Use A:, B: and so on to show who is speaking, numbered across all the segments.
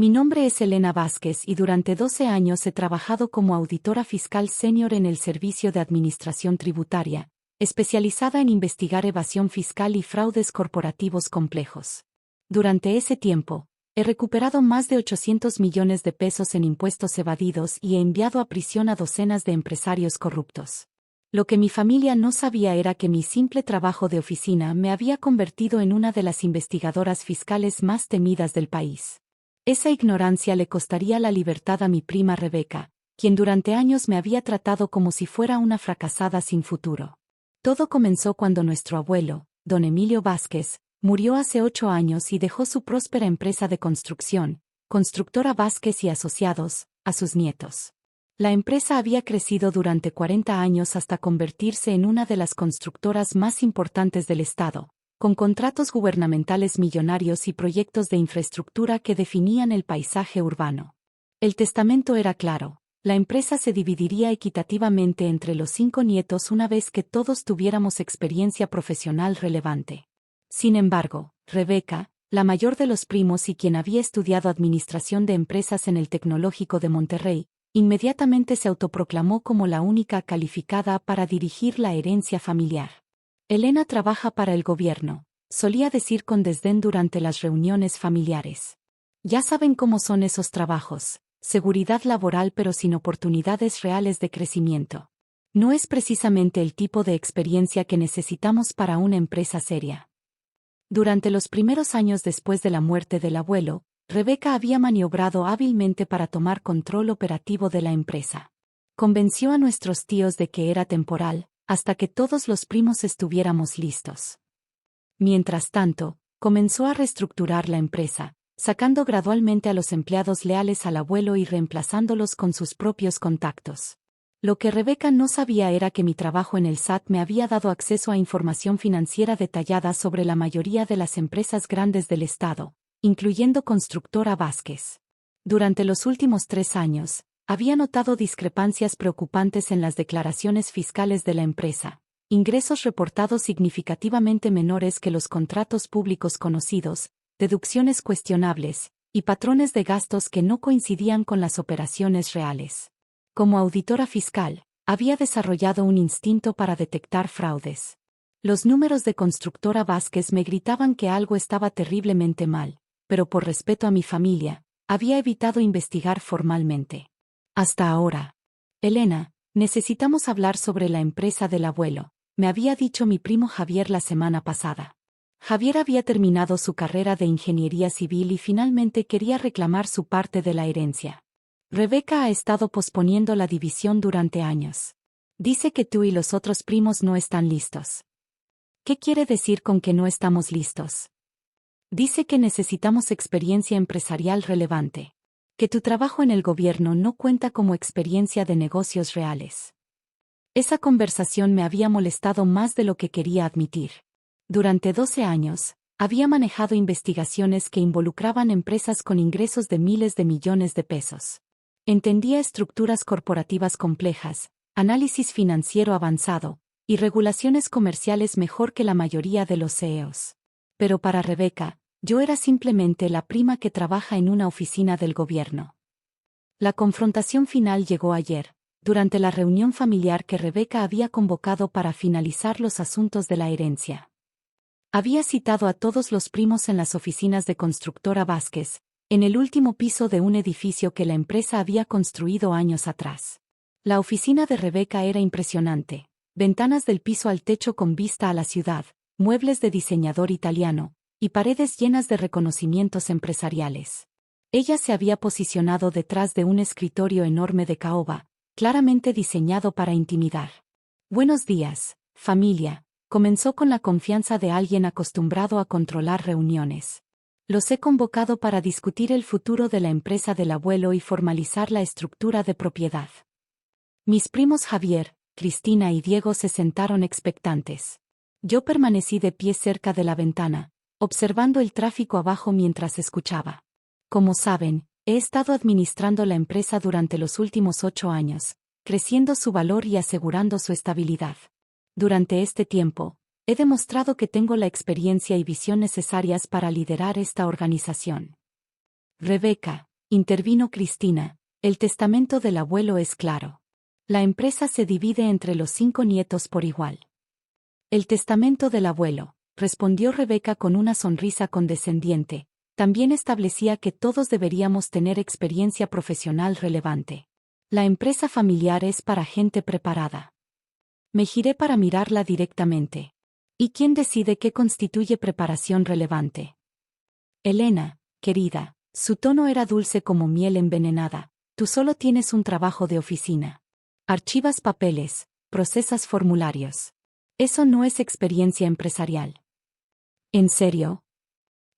A: Mi nombre es Elena Vázquez y durante 12 años he trabajado como auditora fiscal senior en el Servicio de Administración Tributaria, especializada en investigar evasión fiscal y fraudes corporativos complejos. Durante ese tiempo, he recuperado más de 800 millones de pesos en impuestos evadidos y he enviado a prisión a docenas de empresarios corruptos. Lo que mi familia no sabía era que mi simple trabajo de oficina me había convertido en una de las investigadoras fiscales más temidas del país. Esa ignorancia le costaría la libertad a mi prima Rebeca, quien durante años me había tratado como si fuera una fracasada sin futuro. Todo comenzó cuando nuestro abuelo, don Emilio Vázquez, murió hace 8 años y dejó su próspera empresa de construcción, Constructora Vázquez y Asociados, a sus nietos. La empresa había crecido durante 40 años hasta convertirse en una de las constructoras más importantes del estado, con contratos gubernamentales millonarios y proyectos de infraestructura que definían el paisaje urbano. El testamento era claro: la empresa se dividiría equitativamente entre los 5 nietos una vez que todos tuviéramos experiencia profesional relevante. Sin embargo, Rebeca, la mayor de los primos y quien había estudiado administración de empresas en el Tecnológico de Monterrey, inmediatamente se autoproclamó como la única calificada para dirigir la herencia familiar. Elena trabaja para el gobierno, solía decir con desdén durante las reuniones familiares. Ya saben cómo son esos trabajos: seguridad laboral pero sin oportunidades reales de crecimiento. No es precisamente el tipo de experiencia que necesitamos para una empresa seria. Durante los primeros años después de la muerte del abuelo, Rebeca había maniobrado hábilmente para tomar control operativo de la empresa. Convenció a nuestros tíos de que era temporal, hasta que todos los primos estuviéramos listos. Mientras tanto, comenzó a reestructurar la empresa, sacando gradualmente a los empleados leales al abuelo y reemplazándolos con sus propios contactos. Lo que Rebeca no sabía era que mi trabajo en el SAT me había dado acceso a información financiera detallada sobre la mayoría de las empresas grandes del estado, incluyendo Constructora Vázquez. Durante los últimos 3 años, había notado discrepancias preocupantes en las declaraciones fiscales de la empresa: ingresos reportados significativamente menores que los contratos públicos conocidos, deducciones cuestionables, y patrones de gastos que no coincidían con las operaciones reales. Como auditora fiscal, había desarrollado un instinto para detectar fraudes. Los números de Constructora Vázquez me gritaban que algo estaba terriblemente mal, pero por respeto a mi familia, había evitado investigar formalmente. Hasta ahora. Elena, necesitamos hablar sobre la empresa del abuelo, me había dicho mi primo Javier la semana pasada. Javier había terminado su carrera de ingeniería civil y finalmente quería reclamar su parte de la herencia. Rebeca ha estado posponiendo la división durante años. Dice que tú y los otros primos no están listos. ¿Qué quiere decir con que no estamos listos? Dice que necesitamos experiencia empresarial relevante. Que tu trabajo en el gobierno no cuenta como experiencia de negocios reales. Esa conversación me había molestado más de lo que quería admitir. Durante 12 años, había manejado investigaciones que involucraban empresas con ingresos de miles de millones de pesos. Entendía estructuras corporativas complejas, análisis financiero avanzado, y regulaciones comerciales mejor que la mayoría de los CEOs. Pero para Rebeca, yo era simplemente la prima que trabaja en una oficina del gobierno. La confrontación final llegó ayer, durante la reunión familiar que Rebeca había convocado para finalizar los asuntos de la herencia. Había citado a todos los primos en las oficinas de Constructora Vázquez, en el último piso de un edificio que la empresa había construido años atrás. La oficina de Rebeca era impresionante: ventanas del piso al techo con vista a la ciudad, muebles de diseñador italiano, y paredes llenas de reconocimientos empresariales. Ella se había posicionado detrás de un escritorio enorme de caoba, claramente diseñado para intimidar. Buenos días, familia, comenzó con la confianza de alguien acostumbrado a controlar reuniones. Los he convocado para discutir el futuro de la empresa del abuelo y formalizar la estructura de propiedad. Mis primos Javier, Cristina y Diego se sentaron expectantes. Yo permanecí de pie cerca de la ventana, observando el tráfico abajo mientras escuchaba. Como saben, he estado administrando la empresa durante los últimos 8 años, creciendo su valor y asegurando su estabilidad. Durante este tiempo, he demostrado que tengo la experiencia y visión necesarias para liderar esta organización. Rebeca, Intervino Cristina. El testamento del abuelo es claro. La empresa se divide entre los 5 nietos por igual. El testamento del abuelo, respondió Rebeca con una sonrisa condescendiente, también establecía que todos deberíamos tener experiencia profesional relevante. La empresa familiar es para gente preparada. Me giré para mirarla directamente. ¿Y quién decide qué constituye preparación relevante? Elena, querida, su tono era dulce como miel envenenada. Tú solo tienes un trabajo de oficina. Archivas papeles, procesas formularios. Eso no es experiencia empresarial. ¿En serio?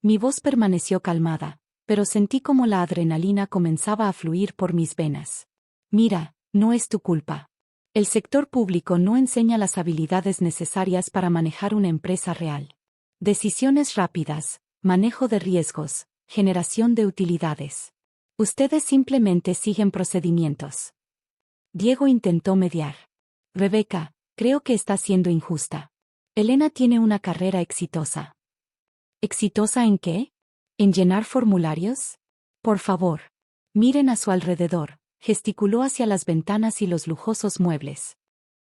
A: Mi voz permaneció calmada, pero sentí como la adrenalina comenzaba a fluir por mis venas. Mira, no es tu culpa. El sector público no enseña las habilidades necesarias para manejar una empresa real. Decisiones rápidas, manejo de riesgos, generación de utilidades. Ustedes simplemente siguen procedimientos. Diego intentó mediar. Rebeca, creo que está siendo injusta. Elena tiene una carrera exitosa. ¿Exitosa en qué? ¿En llenar formularios? Por favor. Miren a su alrededor. Gesticuló hacia las ventanas y los lujosos muebles.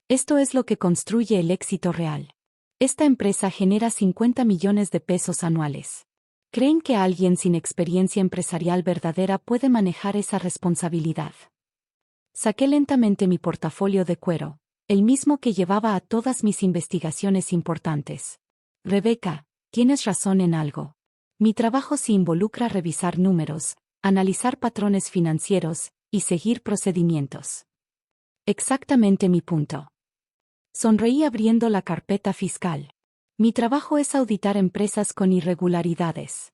A: Esto es lo que construye el éxito real. Esta empresa genera 50 millones de pesos anuales. ¿Creen que alguien sin experiencia empresarial verdadera puede manejar esa responsabilidad? Saqué lentamente mi portafolio de cuero, el mismo que llevaba a todas mis investigaciones importantes. Rebeca, tienes razón en algo. Mi trabajo se involucra revisar números, analizar patrones financieros, y seguir procedimientos. Exactamente mi punto. Sonreí abriendo la carpeta fiscal. Mi trabajo es auditar empresas con irregularidades.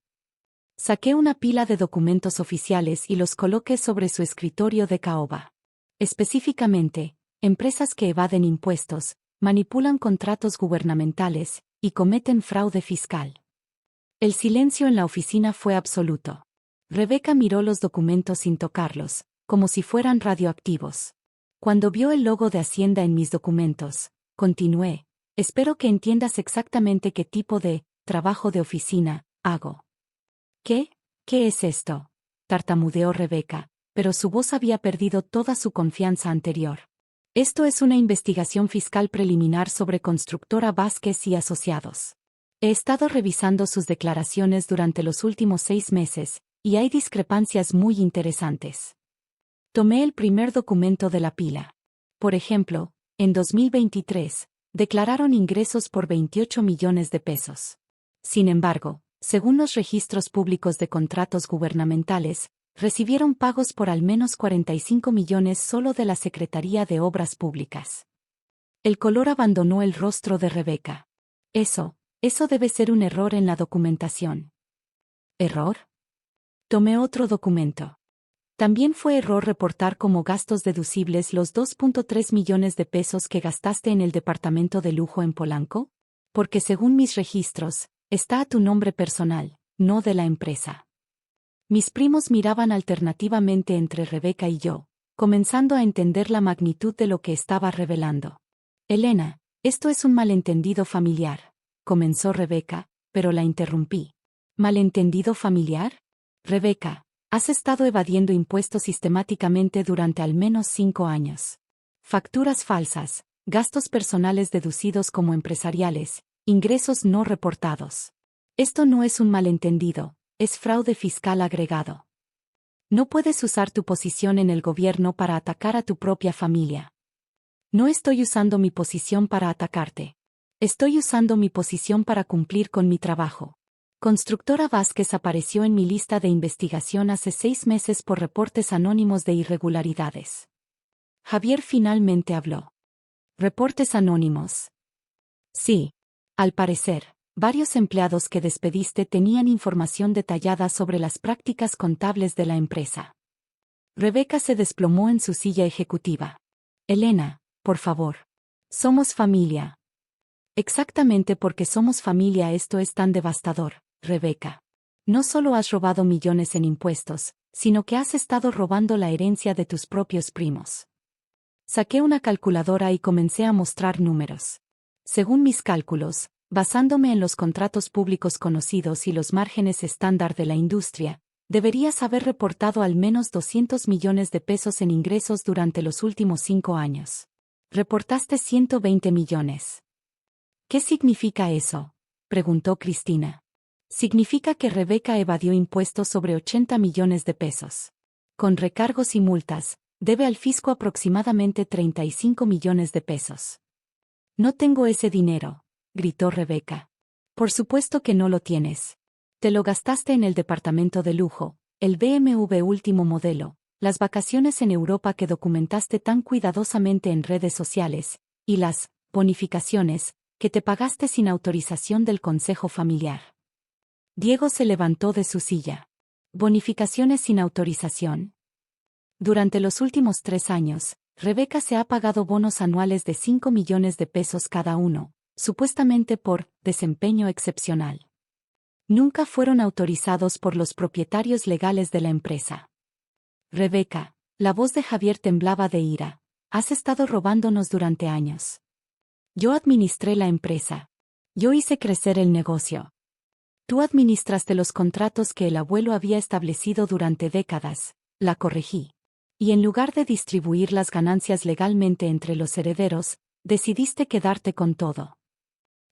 A: Saqué una pila de documentos oficiales y los coloqué sobre su escritorio de caoba. Específicamente, empresas que evaden impuestos, manipulan contratos gubernamentales y cometen fraude fiscal. El silencio en la oficina fue absoluto. Rebeca miró los documentos sin tocarlos, como si fueran radioactivos. Cuando vio el logo de Hacienda en mis documentos, continué, espero que entiendas exactamente qué tipo de trabajo de oficina hago. ¿Qué? ¿Qué es esto? Tartamudeó Rebeca, pero su voz había perdido toda su confianza anterior. Esto es una investigación fiscal preliminar sobre Constructora Vázquez y Asociados. He estado revisando sus declaraciones durante los últimos 6 meses, y hay discrepancias muy interesantes. Tomé el primer documento de la pila. Por ejemplo, en 2023, declararon ingresos por 28 millones de pesos. Sin embargo, según los registros públicos de contratos gubernamentales, recibieron pagos por al menos 45 millones solo de la Secretaría de Obras Públicas. El color abandonó el rostro de Rebeca. Eso debe ser un error en la documentación. ¿Error? Tomé otro documento. También fue error reportar como gastos deducibles los 2.3 millones de pesos que gastaste en el departamento de lujo en Polanco, porque según mis registros, está a tu nombre personal, no de la empresa. Mis primos miraban alternativamente entre Rebeca y yo, comenzando a entender la magnitud de lo que estaba revelando. Elena, esto es un malentendido familiar, comenzó Rebeca, pero la interrumpí. ¿Malentendido familiar? Rebeca, has estado evadiendo impuestos sistemáticamente durante al menos 5 años. Facturas falsas, gastos personales deducidos como empresariales, ingresos no reportados. Esto no es un malentendido, es fraude fiscal agregado. No puedes usar tu posición en el gobierno para atacar a tu propia familia. No estoy usando mi posición para atacarte. Estoy usando mi posición para cumplir con mi trabajo. Constructora Vázquez apareció en mi lista de investigación hace 6 meses por reportes anónimos de irregularidades. Javier finalmente habló. ¿Reportes anónimos? Sí. Al parecer, varios empleados que despediste tenían información detallada sobre las prácticas contables de la empresa. Rebeca se desplomó en su silla ejecutiva. Elena, por favor. Somos familia. Exactamente porque somos familia esto es tan devastador, Rebeca. No solo has robado millones en impuestos, sino que has estado robando la herencia de tus propios primos. Saqué una calculadora y comencé a mostrar números. Según mis cálculos, basándome en los contratos públicos conocidos y los márgenes estándar de la industria, Deberías haber reportado al menos 200 millones de pesos en ingresos durante los últimos 5 años. Reportaste 120 millones. ¿Qué significa eso?, preguntó Cristina. Significa que Rebeca evadió impuestos sobre 80 millones de pesos. Con recargos y multas, debe al fisco aproximadamente 35 millones de pesos. No tengo ese dinero, gritó Rebeca. Por supuesto que no lo tienes. Te lo gastaste en el departamento de lujo, el BMW último modelo, las vacaciones en Europa que documentaste tan cuidadosamente en redes sociales, y las bonificaciones que te pagaste sin autorización del consejo familiar. Diego se levantó de su silla. ¿Bonificaciones sin autorización? Durante los últimos 3 años, Rebeca se ha pagado bonos anuales de 5 millones de pesos cada uno, supuestamente por desempeño excepcional. Nunca fueron autorizados por los propietarios legales de la empresa. Rebeca, la voz de Javier temblaba de ira. Has estado robándonos durante años. Yo administré la empresa. Yo hice crecer el negocio. Tú administraste los contratos que el abuelo había establecido durante décadas, la corregí. Y en lugar de distribuir las ganancias legalmente entre los herederos, decidiste quedarte con todo.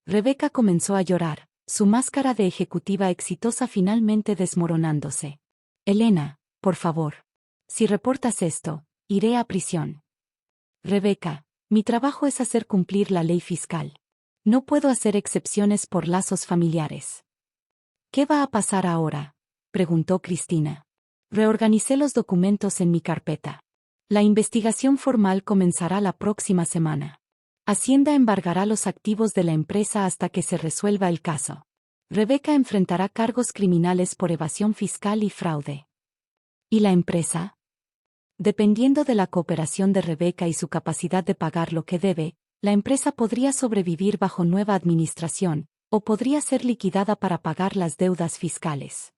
A: Rebeca comenzó a llorar, su máscara de ejecutiva exitosa finalmente desmoronándose. Elena, por favor. Si reportas esto, iré a prisión. Rebeca, mi trabajo es hacer cumplir la ley fiscal. No puedo hacer excepciones por lazos familiares. ¿Qué va a pasar ahora?, preguntó Cristina. Reorganicé los documentos en mi carpeta. La investigación formal comenzará la próxima semana. Hacienda embargará los activos de la empresa hasta que se resuelva el caso. Rebeca enfrentará cargos criminales por evasión fiscal y fraude. ¿Y la empresa? Dependiendo de la cooperación de Rebeca y su capacidad de pagar lo que debe, la empresa podría sobrevivir bajo nueva administración, o podría ser liquidada para pagar las deudas fiscales.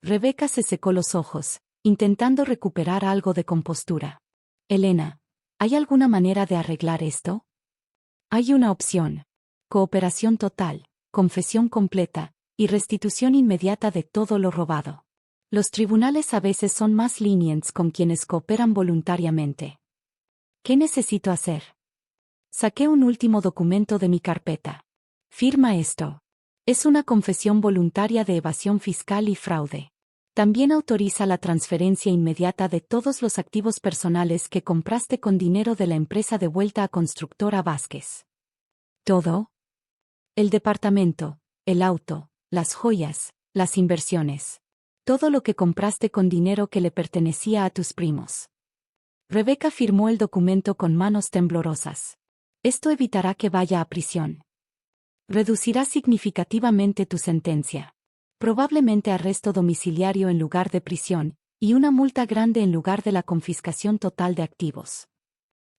A: Rebeca se secó los ojos, intentando recuperar algo de compostura. Elena, ¿hay alguna manera de arreglar esto? Hay una opción. Cooperación total, confesión completa, y restitución inmediata de todo lo robado. Los tribunales a veces son más lenientes con quienes cooperan voluntariamente. ¿Qué necesito hacer? Saqué un último documento de mi carpeta. Firma esto. Es una confesión voluntaria de evasión fiscal y fraude. También autoriza la transferencia inmediata de todos los activos personales que compraste con dinero de la empresa de vuelta a Constructora Vázquez. ¿Todo? El departamento, el auto, las joyas, las inversiones. Todo lo que compraste con dinero que le pertenecía a tus primos. Rebeca firmó el documento con manos temblorosas. Esto evitará que vaya a prisión. Reducirá significativamente tu sentencia. Probablemente arresto domiciliario en lugar de prisión, y una multa grande en lugar de la confiscación total de activos.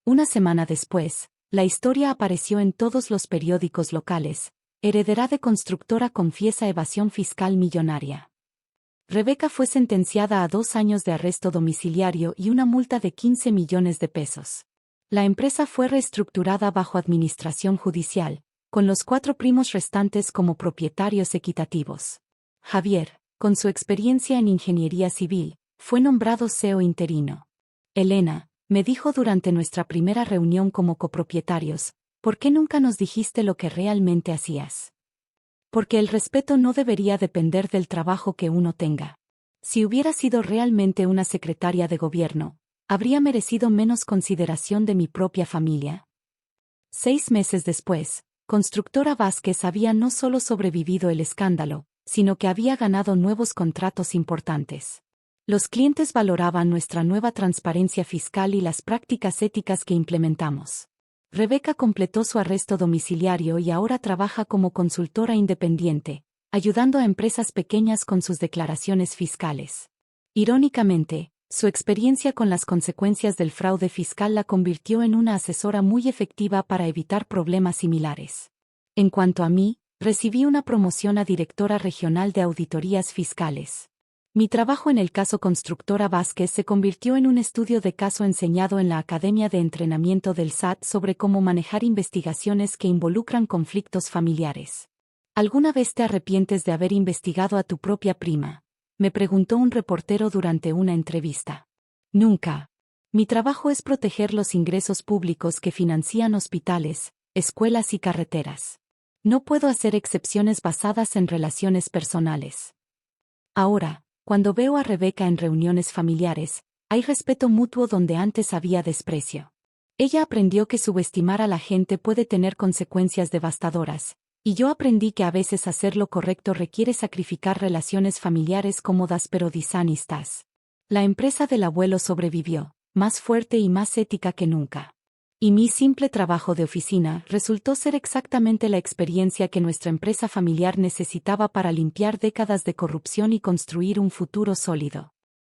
A: Una semana después, la historia apareció en todos los periódicos locales. Heredera de Constructora confiesa evasión fiscal millonaria. Rebeca fue sentenciada a 2 años de arresto domiciliario y una multa de 15 millones de pesos. La empresa fue reestructurada bajo administración judicial, con los 4 primos restantes como propietarios equitativos. Javier, con su experiencia en ingeniería civil, fue nombrado CEO interino. Elena, me dijo durante nuestra primera reunión como copropietarios, ¿por qué nunca nos dijiste lo que realmente hacías? Porque el respeto no debería depender del trabajo que uno tenga. Si hubiera sido realmente una secretaria de gobierno, ¿habría merecido menos consideración de mi propia familia? 6 meses después, Constructora Vázquez había no solo sobrevivido el escándalo, sino que había ganado nuevos contratos importantes. Los clientes valoraban nuestra nueva transparencia fiscal y las prácticas éticas que implementamos. Rebeca completó su arresto domiciliario y ahora trabaja como consultora independiente, ayudando a empresas pequeñas con sus declaraciones fiscales. Irónicamente, su experiencia con las consecuencias del fraude fiscal la convirtió en una asesora muy efectiva para evitar problemas similares. En cuanto a mí, recibí una promoción a directora regional de auditorías fiscales. Mi trabajo en el caso Constructora Vázquez se convirtió en un estudio de caso enseñado en la Academia de Entrenamiento del SAT sobre cómo manejar investigaciones que involucran conflictos familiares. ¿Alguna vez te arrepientes de haber investigado a tu propia prima? me preguntó un reportero durante una entrevista. Nunca. Mi trabajo es proteger los ingresos públicos que financian hospitales, escuelas y carreteras. No puedo hacer excepciones basadas en relaciones personales. Ahora, cuando veo a Rebeca en reuniones familiares, hay respeto mutuo donde antes había desprecio. Ella aprendió que subestimar a la gente puede tener consecuencias devastadoras, y yo aprendí que a veces hacer lo correcto requiere sacrificar relaciones familiares cómodas pero disanistas. La empresa del abuelo sobrevivió, más fuerte y más ética que nunca. Y mi simple trabajo de oficina resultó ser exactamente la experiencia que nuestra empresa familiar necesitaba para limpiar décadas de corrupción y construir un futuro sólido.